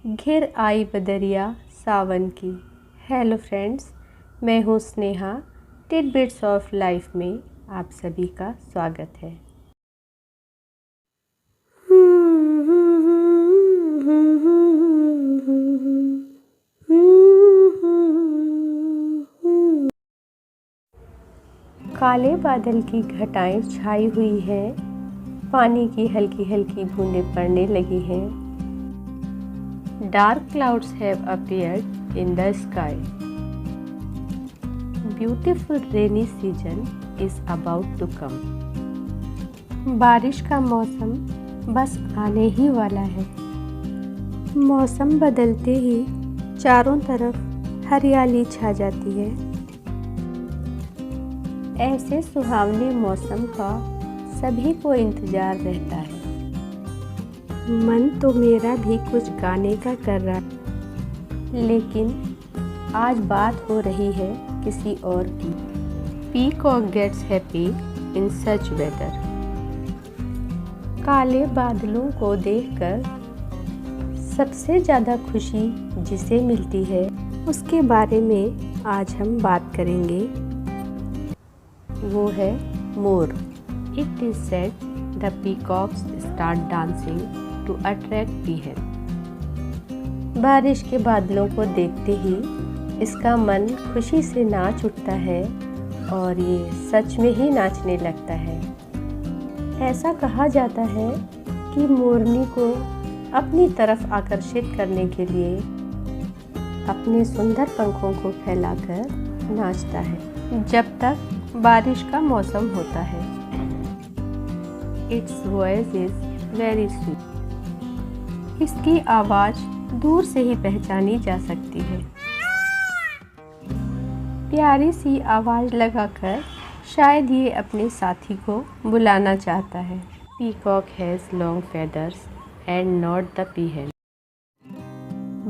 घिर आई बदरिया सावन की। हेलो फ्रेंड्स, मैं हूँ स्नेहा। टिडबिट्स ऑफ लाइफ में आप सभी का स्वागत है। काले बादल की घटाएं छाई हुई हैं, पानी की हल्की हल्की बूंदें पड़ने लगी हैं। Dark clouds have appeared in the sky. Beautiful rainy season is about to come. बारिश का मौसम बस आने ही वाला है। मौसम बदलते ही चारों तरफ हरियाली छा जाती है। ऐसे सुहावने मौसम का सभी को इंतजार रहता है। मन तो मेरा भी कुछ गाने का कर रहा है, लेकिन आज बात हो रही है किसी और की। Peacock gets happy in such weather. काले बादलों को देखकर सबसे ज़्यादा खुशी जिसे मिलती है उसके बारे में आज हम बात करेंगे। वो है मोर। It is said the peacocks start dancing to attract peahen. बारिश के बादलों को देखते ही इसका मन खुशी से नाच उठता है और ये सच में ही नाचने लगता है। ऐसा कहा जाता है कि मोरनी को अपनी तरफ आकर्षित करने के लिए अपने सुंदर पंखों को फैलाकर नाचता है जब तक बारिश का मौसम होता है। It's voice is very sweet. इसकी आवाज़ दूर से ही पहचानी जा सकती है। प्यारी सी आवाज़ लगाकर शायद ये अपने साथी को बुलाना चाहता है। Peacock has long feathers and not the पीहन।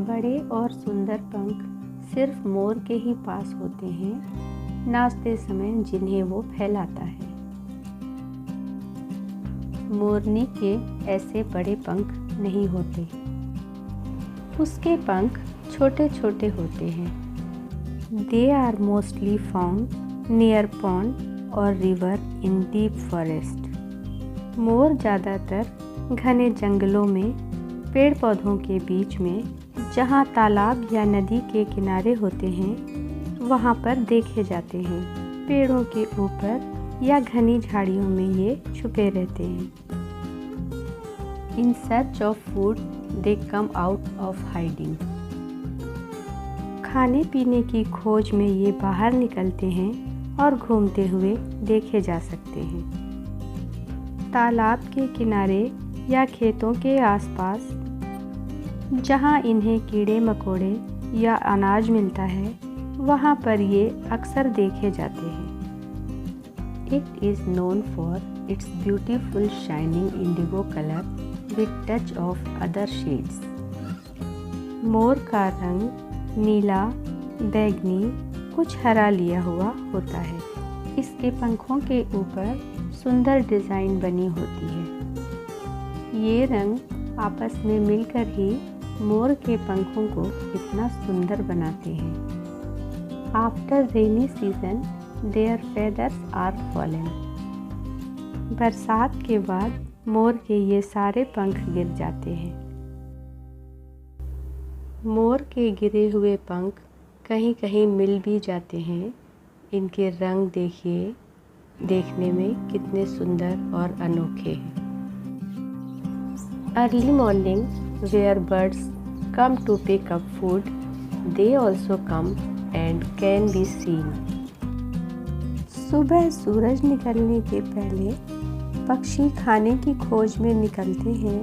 बड़े और सुंदर पंख सिर्फ मोर के ही पास होते हैं नाचते समय, जिन्हें वो फैलाता है। मोरनी के ऐसे बड़े पंख नहीं होते। उसके पंख छोटे छोटे होते हैं। They are mostly found near pond और रिवर इन डीप फॉरेस्ट। मोर ज़्यादातर घने जंगलों में, पेड़ पौधों के बीच में, जहाँ तालाब या नदी के किनारे होते हैं वहाँ पर देखे जाते हैं। पेड़ों के ऊपर या घनी झाड़ियों में ये छुपे रहते हैं। In search of food, they come out of hiding. खाने पीने की खोज में ये बाहर निकलते हैं और घूमते हुए देखे जा सकते हैं। तालाब के किनारे या खेतों के आसपास जहाँ इन्हें कीड़े मकोड़े या अनाज मिलता है वहाँ पर ये अक्सर देखे जाते हैं। It is known for its beautiful shining indigo color with touch of other shades. मोर का रंग नीला, बैगनी, कुछ हरा लिया हुआ होता है। इसके पंखों के ऊपर सुंदर डिज़ाइन बनी होती है। ये रंग आपस में मिलकर ही मोर के पंखों को इतना सुंदर बनाते हैं। After rainy season their feathers are fallen. बरसात के बाद मोर के ये सारे पंख गिर जाते हैं। मोर के गिरे हुए पंख कहीं कहीं मिल भी जाते हैं। इनके रंग देखिए, देखने में कितने सुंदर और अनोखे हैं। Early morning where birds come to pick up food, they also come and can be seen. सुबह सूरज निकलने के पहले पक्षी खाने की खोज में निकलते हैं।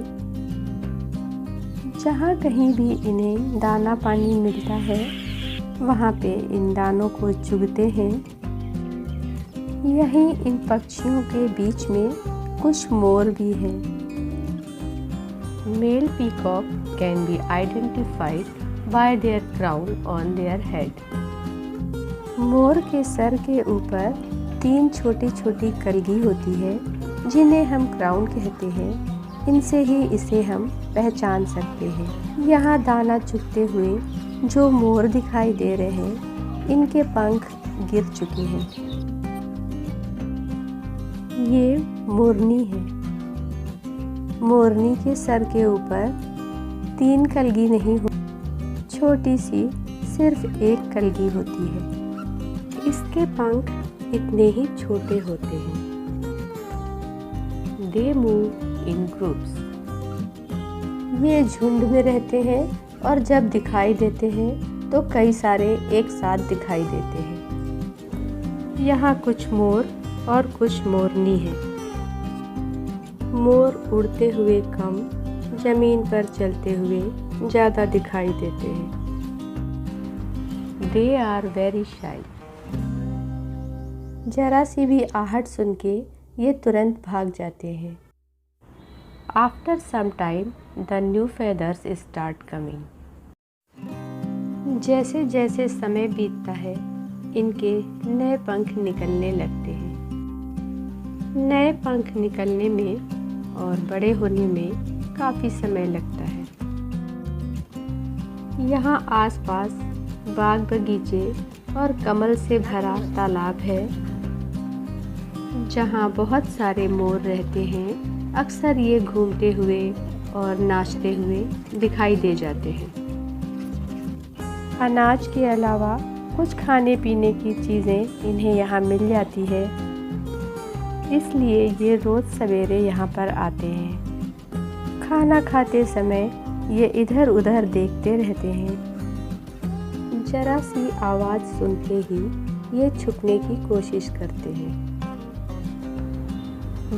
जहाँ कहीं भी इन्हें दाना पानी मिलता है वहाँ पे इन दानों को चुगते हैं। यहीं इन पक्षियों के बीच में कुछ मोर भी हैं। Male peacock can be identified by their crown on their head. मोर के सर के ऊपर 3 छोटी छोटी कलगी होती है जिन्हें हम क्राउन कहते हैं। इनसे ही इसे हम पहचान सकते हैं। यहाँ दाना चुगते हुए जो मोर दिखाई दे रहे हैं, इनके पंख गिर चुके हैं। ये मोरनी है। मोरनी के सर के ऊपर 3 कलगी नहीं हो, छोटी सी सिर्फ 1 कलगी होती है। इसके पंख इतने ही छोटे होते हैं। They move in groups. ये झुंड में रहते हैं और जब दिखाई देते हैं तो कई सारे एक साथ दिखाई देते हैं। यहाँ कुछ मोर और कुछ मोरनी है। मोर उड़ते हुए कम, जमीन पर चलते हुए ज़्यादा दिखाई देते हैं। They are very shy. जरा सी भी आहट सुन के ये तुरंत भाग जाते हैं। After some time, the new feathers start coming. जैसे जैसे समय बीतता है, इनके नए पंख निकलने लगते हैं। नए पंख निकलने में और बड़े होने में काफ़ी समय लगता है। यहाँ आसपास बाग बगीचे और कमल से भरा तालाब है, जहाँ बहुत सारे मोर रहते हैं। अक्सर ये घूमते हुए और नाचते हुए दिखाई दे जाते हैं। अनाज के अलावा कुछ खाने पीने की चीज़ें इन्हें यहाँ मिल जाती है, इसलिए ये रोज़ सवेरे यहाँ पर आते हैं। खाना खाते समय ये इधर उधर देखते रहते हैं। जरा सी आवाज़ सुनते ही ये छुपने की कोशिश करते हैं।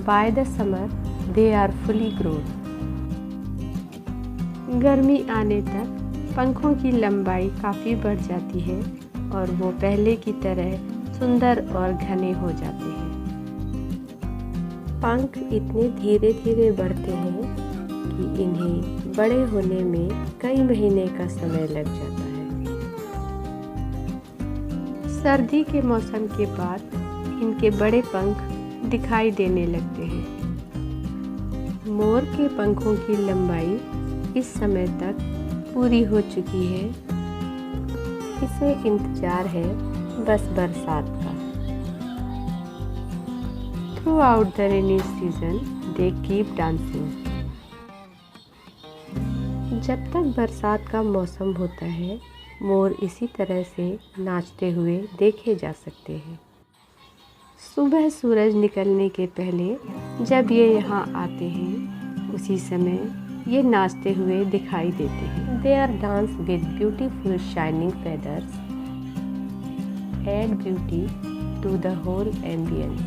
By the summer, they are fully grown. गर्मी आने तक पंखों की लंबाई काफ़ी बढ़ जाती है और वो पहले की तरह सुंदर और घने हो जाते हैं। पंख इतने धीरे धीरे बढ़ते हैं कि इन्हें बड़े होने में कई महीने का समय लग जाता है। सर्दी के मौसम के बाद इनके बड़े पंख दिखाई देने लगते हैं। मोर के पंखों की लंबाई इस समय तक पूरी हो चुकी है। इसे इंतजार है बस बरसात का। Through out the rainy season they keep dancing. जब तक बरसात का मौसम होता है, मोर इसी तरह से नाचते हुए देखे जा सकते हैं। सुबह सूरज निकलने के पहले जब ये यहाँ आते हैं, उसी समय ये नाचते हुए दिखाई देते हैं। They are dance with beautiful shining feathers, add beauty to the whole ambience.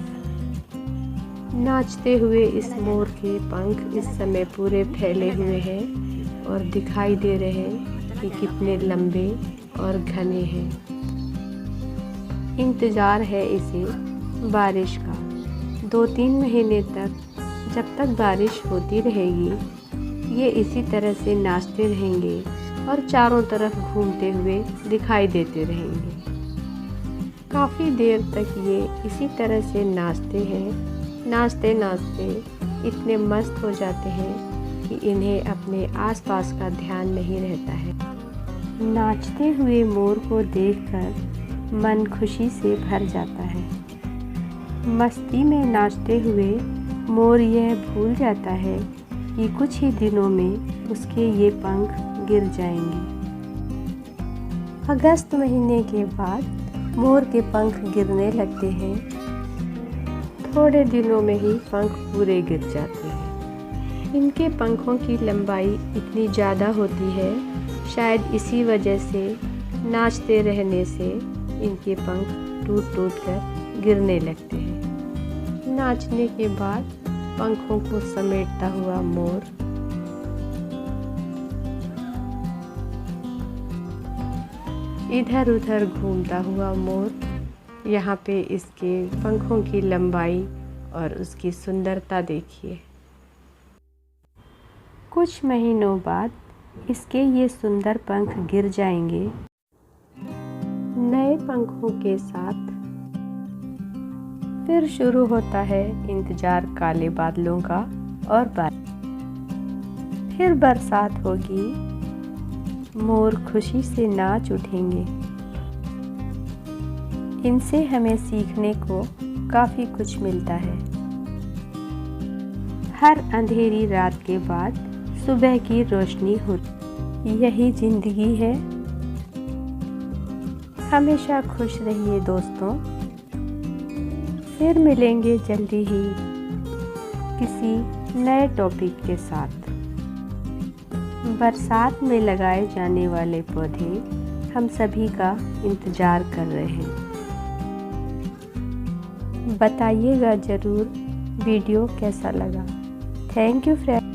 नाचते हुए इस मोर के पंख इस समय पूरे फैले हुए हैं और दिखाई दे रहे हैं कि कितने लंबे और घने हैं। इंतज़ार है इसे बारिश का। 2-3 महीने तक जब तक बारिश होती रहेगी, ये इसी तरह से नाचते रहेंगे और चारों तरफ घूमते हुए दिखाई देते रहेंगे। काफ़ी देर तक ये इसी तरह से नाचते हैं। नाचते नाचते इतने मस्त हो जाते हैं कि इन्हें अपने आसपास का ध्यान नहीं रहता है। नाचते हुए मोर को देखकर मन खुशी से भर जाता है। मस्ती में नाचते हुए मोर यह भूल जाता है कि कुछ ही दिनों में उसके ये पंख गिर जाएंगे। अगस्त महीने के बाद मोर के पंख गिरने लगते हैं। थोड़े दिनों में ही पंख पूरे गिर जाते हैं। इनके पंखों की लंबाई इतनी ज़्यादा होती है, शायद इसी वजह से नाचते रहने से इनके पंख टूट टूट कर गिरने लगते हैं। नाचने के बाद पंखों को समेटता हुआ मोर इधर उधर घूमता हुआ मोर, यहाँ पे इसके पंखों की लंबाई और उसकी सुंदरता देखिए। कुछ महीनों बाद इसके ये सुंदर पंख गिर जाएंगे। नए पंखों के साथ फिर शुरू होता है इंतजार काले बादलों का और बारिश। फिर बरसात होगी, मोर खुशी से नाच उठेंगे। इनसे हमें सीखने को काफ़ी कुछ मिलता है। हर अंधेरी रात के बाद सुबह की रोशनी होती, यही ज़िंदगी है। हमेशा खुश रहिए दोस्तों। फिर मिलेंगे जल्दी ही किसी नए टॉपिक के साथ। बरसात में लगाए जाने वाले पौधे हम सभी का इंतज़ार कर रहे हैं। बताइएगा ज़रूर वीडियो कैसा लगा। Thank you friend.